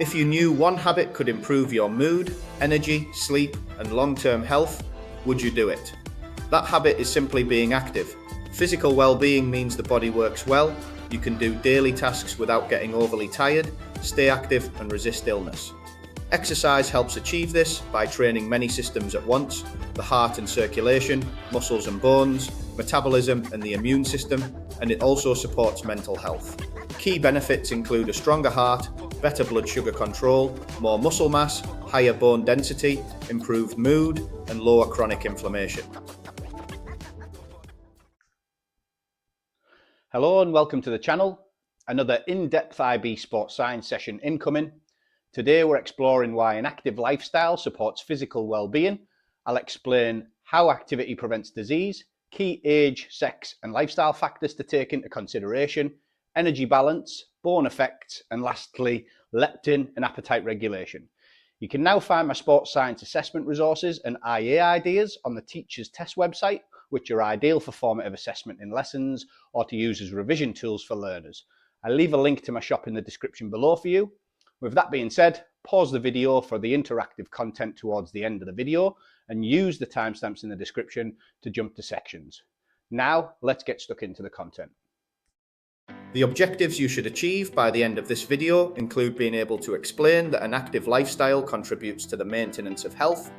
If you knew one habit could improve your mood, energy, sleep, and long-term health, would you do it? That habit is simply being active. Physical well-being means the body works well, you can do daily tasks without getting overly tired, stay active, and resist illness. Exercise helps achieve this by training many systems at once: the heart and circulation, muscles and bones, metabolism and the immune system, and it also supports mental health. Key benefits include a stronger heart, better blood sugar control, more muscle mass, higher bone density, improved mood, and lower chronic inflammation. Hello and welcome to the channel. Another in-depth IB sports science session incoming. Today we're exploring why an active lifestyle supports physical well-being. I'll explain how activity prevents disease, key age, sex and lifestyle factors to take into consideration, energy balance, bone effects, and lastly, leptin and appetite regulation. You can now find my sports science assessment resources and IA ideas on the Teachers Test website, which are ideal for formative assessment in lessons or to use as revision tools for learners. I'll leave a link to my shop in the description below for you. With that being said, pause the video for the interactive content towards the end of the video and use the timestamps in the description to jump to sections. Now, let's get stuck into the content. The objectives you should achieve by the end of this video include being able to explain that an active lifestyle contributes to the maintenance of health,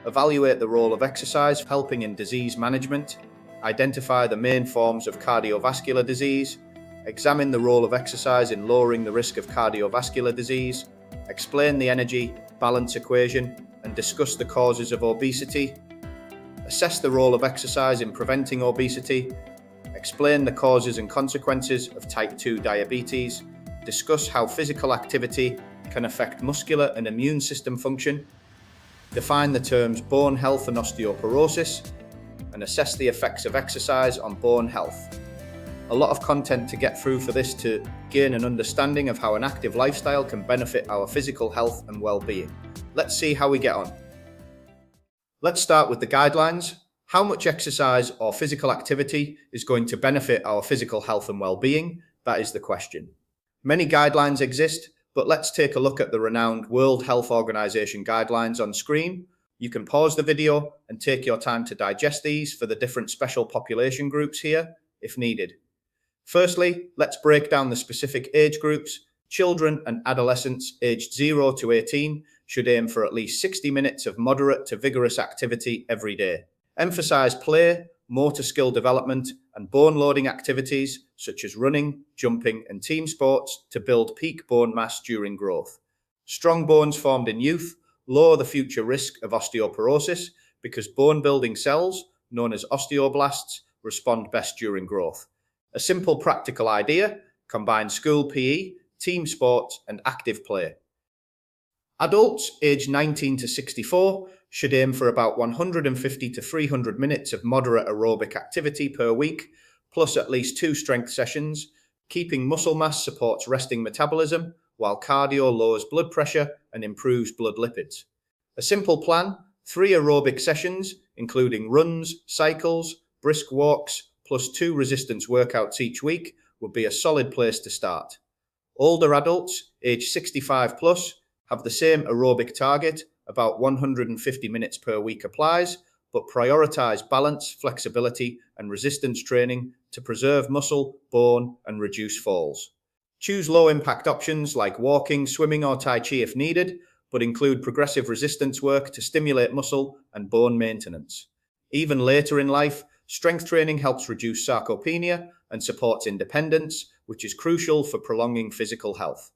evaluate the role of exercise helping in disease management, identify the main forms of cardiovascular disease, examine the role of exercise in lowering the risk of cardiovascular disease, explain the energy balance equation, and discuss the causes of obesity, assess the role of exercise in preventing obesity, explain the causes and consequences of type 2 diabetes, discuss how physical activity can affect muscular and immune system function, define the terms bone health and osteoporosis, and assess the effects of exercise on bone health. A lot of content to get through for this to gain an understanding of how an active lifestyle can benefit our physical health and well-being. Let's see how we get on. Let's start with the guidelines. How much exercise or physical activity is going to benefit our physical health and well-being? That is the question. Many guidelines exist, but let's take a look at the renowned World Health Organization guidelines on screen. You can pause the video and take your time to digest these for the different special population groups here, if needed. Firstly, let's break down the specific age groups. Children and adolescents aged 0 to 18 should aim for at least 60 minutes of moderate to vigorous activity every day. Emphasize play, motor skill development, and bone-loading activities such as running, jumping, and team sports to build peak bone mass during growth. Strong bones formed in youth lower the future risk of osteoporosis because bone-building cells, known as osteoblasts, respond best during growth. A simple practical idea: combine school PE, team sports, and active play. Adults aged 19 to 64 should aim for about 150 to 300 minutes of moderate aerobic activity per week, plus at least 2 strength sessions. Keeping muscle mass supports resting metabolism, while cardio lowers blood pressure and improves blood lipids. A simple plan: 3 aerobic sessions, including runs, cycles, brisk walks, plus 2 resistance workouts each week, would be a solid place to start. Older adults, age 65 plus, have the same aerobic target. About 150 minutes per week applies, but prioritize balance, flexibility, and resistance training to preserve muscle, bone, and reduce falls. Choose low-impact options like walking, swimming, or Tai Chi if needed, but include progressive resistance work to stimulate muscle and bone maintenance. Even later in life, strength training helps reduce sarcopenia and supports independence, which is crucial for prolonging physical health.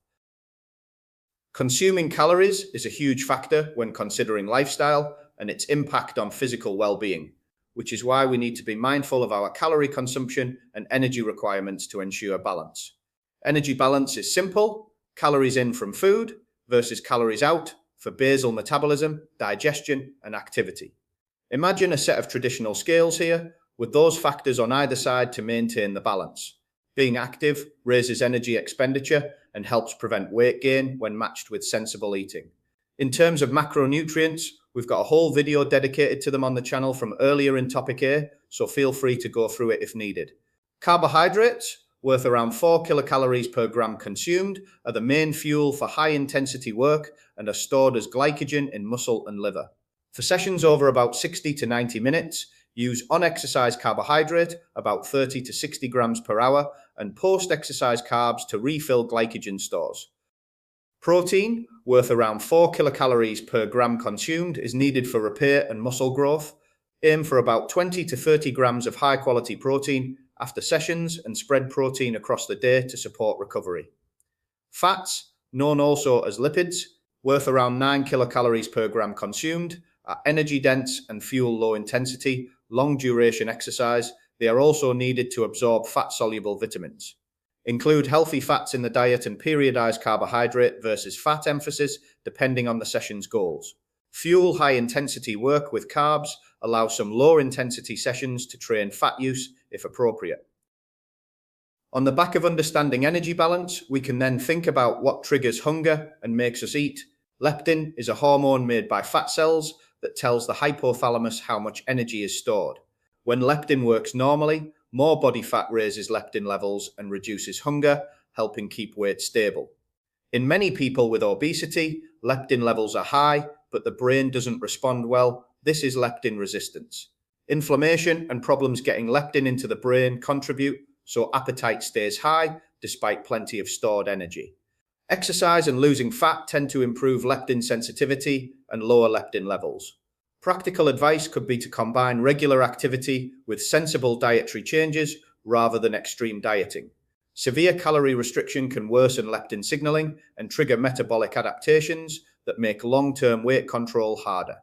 Consuming calories is a huge factor when considering lifestyle and its impact on physical well-being, which is why we need to be mindful of our calorie consumption and energy requirements to ensure balance. Energy balance is simple: calories in from food versus calories out for basal metabolism, digestion, and activity. Imagine a set of traditional scales here, with those factors on either side to maintain the balance. Being active raises energy expenditure and helps prevent weight gain when matched with sensible eating. In terms of macronutrients, we've got a whole video dedicated to them on the channel from earlier in topic A, so feel free to go through it if needed. Carbohydrates, worth around 4 kilocalories per gram consumed, are the main fuel for high-intensity work and are stored as glycogen in muscle and liver. For sessions over about 60 to 90 minutes, use on-exercise carbohydrate, about 30 to 60 grams per hour, and post-exercise carbs to refill glycogen stores. Protein, worth around 4 kilocalories per gram consumed, is needed for repair and muscle growth. Aim for about 20 to 30 grams of high-quality protein after sessions and spread protein across the day to support recovery. Fats, known also as lipids, worth around 9 kilocalories per gram consumed, are energy-dense and fuel low-intensity, long-duration exercise. They are also needed to absorb fat-soluble vitamins. Include healthy fats in the diet and periodize carbohydrate versus fat emphasis depending on the session's goals. Fuel high-intensity work with carbs, allow some low-intensity sessions to train fat use if appropriate. On the back of understanding energy balance, we can then think about what triggers hunger and makes us eat. Leptin is a hormone made by fat cells that tells the hypothalamus how much energy is stored. When leptin works normally, more body fat raises leptin levels and reduces hunger, helping keep weight stable. In many people with obesity, leptin levels are high, but the brain doesn't respond well. This is leptin resistance. Inflammation and problems getting leptin into the brain contribute, so appetite stays high despite plenty of stored energy. Exercise and losing fat tend to improve leptin sensitivity and lower leptin levels. Practical advice could be to combine regular activity with sensible dietary changes rather than extreme dieting. Severe calorie restriction can worsen leptin signaling and trigger metabolic adaptations that make long-term weight control harder.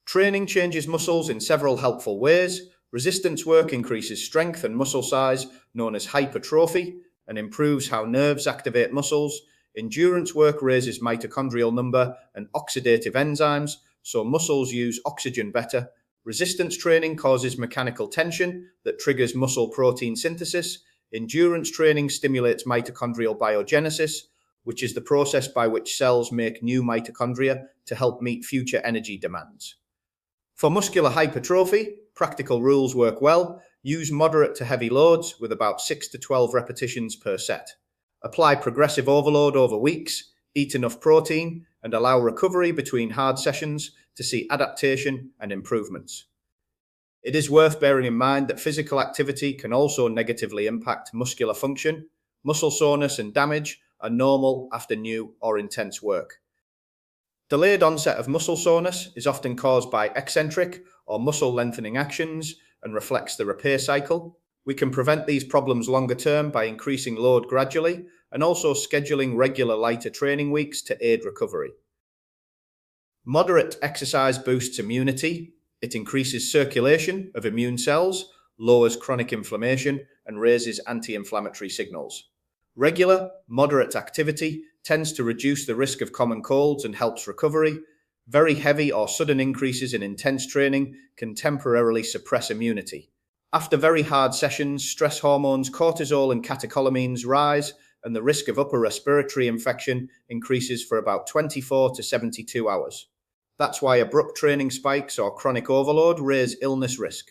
Training changes muscles in several helpful ways. Resistance work increases strength and muscle size, known as hypertrophy, and improves how nerves activate muscles. Endurance work raises mitochondrial number and oxidative enzymes, so muscles use oxygen better. Resistance training causes mechanical tension that triggers muscle protein synthesis. Endurance training stimulates mitochondrial biogenesis, which is the process by which cells make new mitochondria to help meet future energy demands. For muscular hypertrophy, practical rules work well. Use moderate to heavy loads with about 6 to 12 repetitions per set. Apply progressive overload over weeks, eat enough protein, and allow recovery between hard sessions to see adaptation and improvements. It is worth bearing in mind that physical activity can also negatively impact muscular function. Muscle soreness and damage are normal after new or intense work. Delayed onset of muscle soreness is often caused by eccentric or muscle lengthening actions and reflects the repair cycle. We can prevent these problems longer term by increasing load gradually and also scheduling regular lighter training weeks to aid recovery. Moderate exercise boosts immunity. It increases circulation of immune cells, lowers chronic inflammation, and raises anti-inflammatory signals. Regular, moderate activity tends to reduce the risk of common colds and helps recovery. Very heavy or sudden increases in intense training can temporarily suppress immunity. After very hard sessions, stress hormones cortisol and catecholamines rise, and the risk of upper respiratory infection increases for about 24 to 72 hours. That's why abrupt training spikes or chronic overload raise illness risk.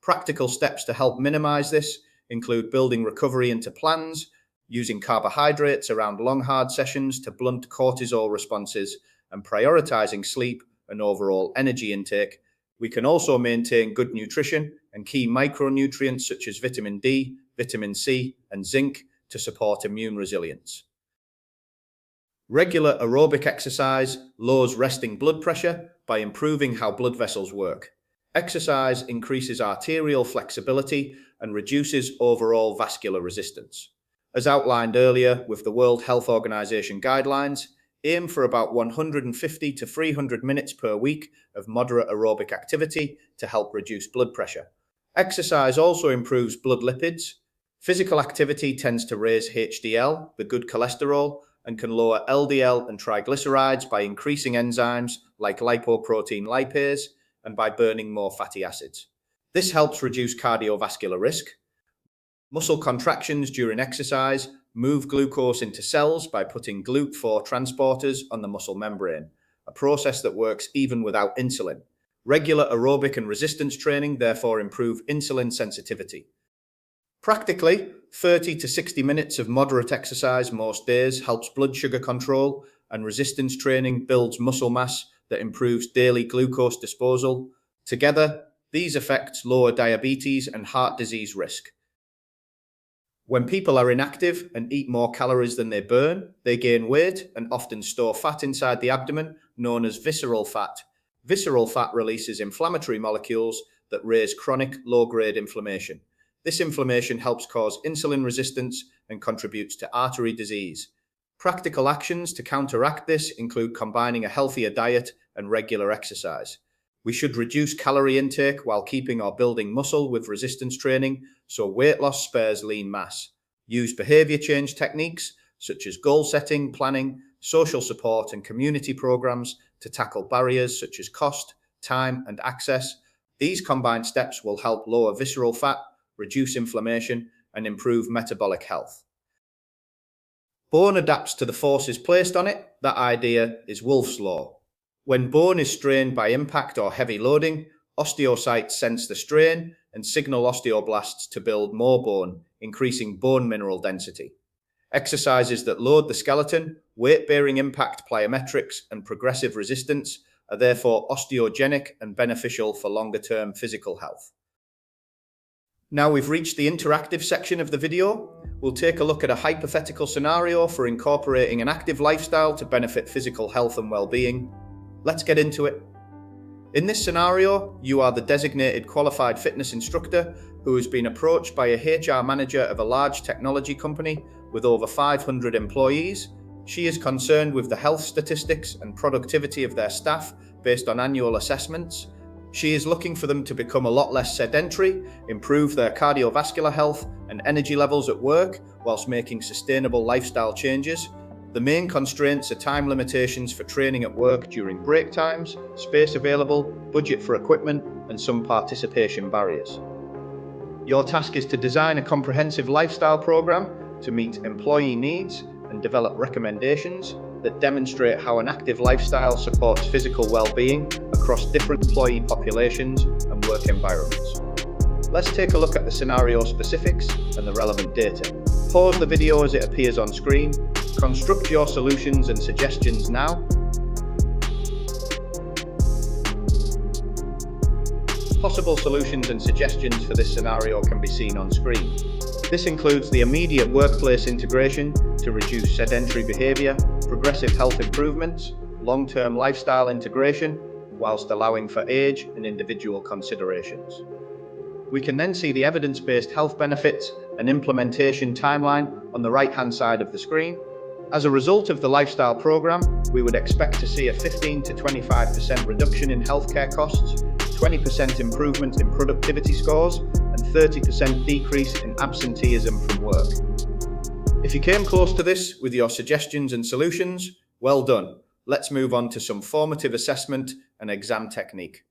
Practical steps to help minimize this include building recovery into plans, using carbohydrates around long hard sessions to blunt cortisol responses, and prioritizing sleep and overall energy intake. We can also maintain good nutrition and key micronutrients such as vitamin D, vitamin C, and zinc to support immune resilience. Regular aerobic exercise lowers resting blood pressure by improving how blood vessels work. Exercise increases arterial flexibility and reduces overall vascular resistance. As outlined earlier with the World Health Organization guidelines, aim for about 150 to 300 minutes per week of moderate aerobic activity to help reduce blood pressure. Exercise also improves blood lipids. Physical activity tends to raise HDL, the good cholesterol, and can lower LDL and triglycerides by increasing enzymes like lipoprotein lipase and by burning more fatty acids. This helps reduce cardiovascular risk. Muscle contractions during exercise move glucose into cells by putting GLUT4 transporters on the muscle membrane, a process that works even without insulin. Regular aerobic and resistance training therefore improve insulin sensitivity. Practically, 30 to 60 minutes of moderate exercise most days helps blood sugar control, and resistance training builds muscle mass that improves daily glucose disposal. Together, these effects lower diabetes and heart disease risk. When people are inactive and eat more calories than they burn, they gain weight and often store fat inside the abdomen, known as visceral fat. Visceral fat releases inflammatory molecules that raise chronic low-grade inflammation. This inflammation helps cause insulin resistance and contributes to artery disease. Practical actions to counteract this include combining a healthier diet and regular exercise. We should reduce calorie intake while keeping or building muscle with resistance training, so weight loss spares lean mass. Use behavior change techniques such as goal setting, planning, social support, and community programs to tackle barriers such as cost, time, and access. These combined steps will help lower visceral fat, reduce inflammation, and improve metabolic health. Bone adapts to the forces placed on it. That idea is Wolff's Law. When bone is strained by impact or heavy loading, osteocytes sense the strain and signal osteoblasts to build more bone, increasing bone mineral density. Exercises that load the skeleton, weight-bearing impact plyometrics, and progressive resistance are therefore osteogenic and beneficial for longer-term physical health. Now we've reached the interactive section of the video. We'll take a look at a hypothetical scenario for incorporating an active lifestyle to benefit physical health and well-being. Let's get into it. In this scenario, you are the designated qualified fitness instructor who has been approached by a HR manager of a large technology company with over 500 employees. She is concerned with the health statistics and productivity of their staff based on annual assessments. She is looking for them to become a lot less sedentary, improve their cardiovascular health and energy levels at work, whilst making sustainable lifestyle changes. The main constraints are time limitations for training at work during break times, space available, budget for equipment, and some participation barriers. Your task is to design a comprehensive lifestyle program to meet employee needs and develop recommendations that demonstrate how an active lifestyle supports physical well-being across different employee populations and work environments. Let's take a look at the scenario specifics and the relevant data. Pause the video as it appears on screen. Construct your solutions and suggestions now. Possible solutions and suggestions for this scenario can be seen on screen. This includes the immediate workplace integration to reduce sedentary behavior, progressive health improvements, long-term lifestyle integration, whilst allowing for age and individual considerations. We can then see the evidence-based health benefits and implementation timeline on the right-hand side of the screen. As a result of the lifestyle program, we would expect to see a 15 to 25% reduction in healthcare costs, 20% improvement in productivity scores, and 30% decrease in absenteeism from work. If you came close to this with your suggestions and solutions, well done. Let's move on to some formative assessment and exam technique.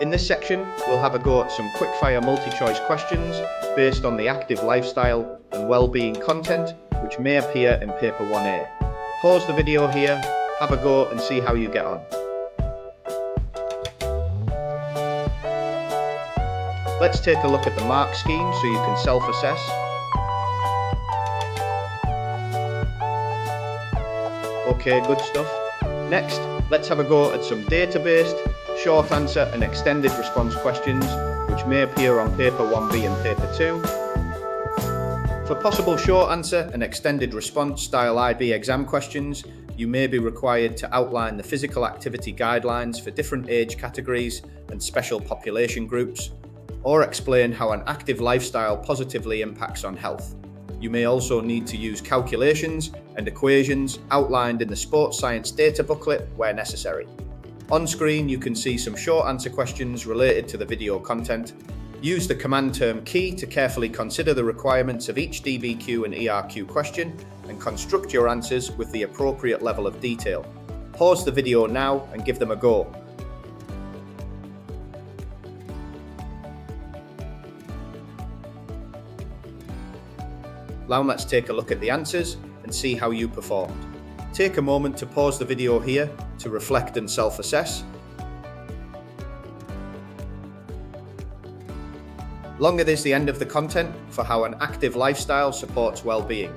In this section, we'll have a go at some quick-fire multi-choice questions based on the active lifestyle and well-being content, which may appear in paper 1A. Pause the video here, have a go and see how you get on. Let's take a look at the mark scheme so you can self-assess. Okay, good stuff. Next, let's have a go at some data-based, short answer and extended response questions, which may appear on paper 1B and paper 2. For possible short answer and extended response style IB exam questions, you may be required to outline the physical activity guidelines for different age categories and special population groups, or explain how an active lifestyle positively impacts on health. You may also need to use calculations and equations outlined in the sports science data booklet where necessary. On screen, you can see some short answer questions related to the video content. Use the command term key to carefully consider the requirements of each DBQ and ERQ question and construct your answers with the appropriate level of detail. Pause the video now and give them a go. Now let's take a look at the answers and see how you performed. Take a moment to pause the video here to reflect and self-assess. Longer is the end of the content for how an active lifestyle supports well-being.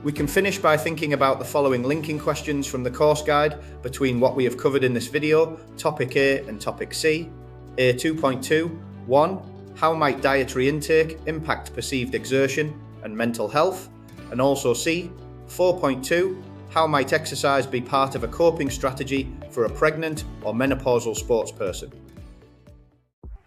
We can finish by thinking about the following linking questions from the course guide between what we have covered in this video, topic A and topic C. A.3.2.1, how might dietary intake impact perceived exertion and mental health? And also C, 4.2, how might exercise be part of a coping strategy for a pregnant or menopausal sports person?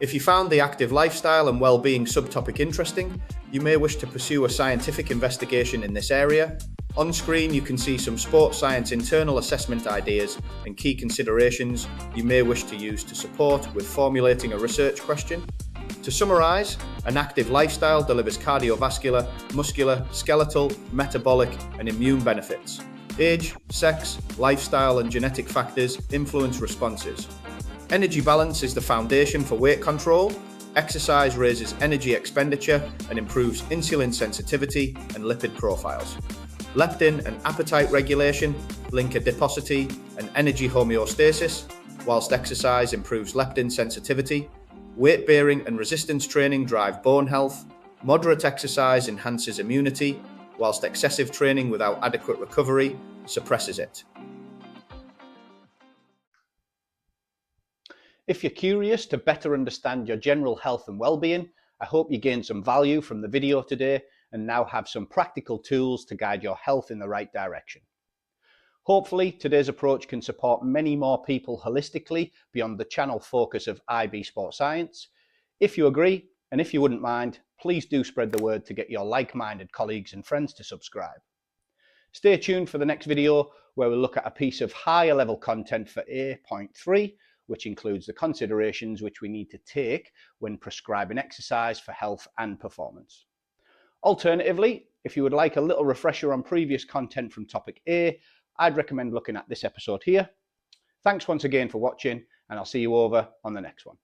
If you found the active lifestyle and well-being subtopic interesting, you may wish to pursue a scientific investigation in this area. On screen, you can see some sports science internal assessment ideas and key considerations you may wish to use to support with formulating a research question. To summarize, an active lifestyle delivers cardiovascular, muscular, skeletal, metabolic, and immune benefits. Age, sex, lifestyle, and genetic factors influence responses. Energy balance is the foundation for weight control. Exercise raises energy expenditure and improves insulin sensitivity and lipid profiles. Leptin and appetite regulation link adiposity and energy homeostasis, whilst exercise improves leptin sensitivity. Weight bearing and resistance training drive bone health. Moderate exercise enhances immunity, whilst excessive training without adequate recovery suppresses it. If you're curious to better understand your general health and well-being, I hope you gained some value from the video today and now have some practical tools to guide your health in the right direction. Hopefully, today's approach can support many more people holistically beyond the channel focus of IB Sports Science. If you agree, and if you wouldn't mind, please do spread the word to get your like-minded colleagues and friends to subscribe. Stay tuned for the next video where we'll look at a piece of higher level content for A.3, which includes the considerations which we need to take when prescribing exercise for health and performance. Alternatively, if you would like a little refresher on previous content from topic A, I'd recommend looking at this episode here. Thanks once again for watching, and I'll see you over on the next one.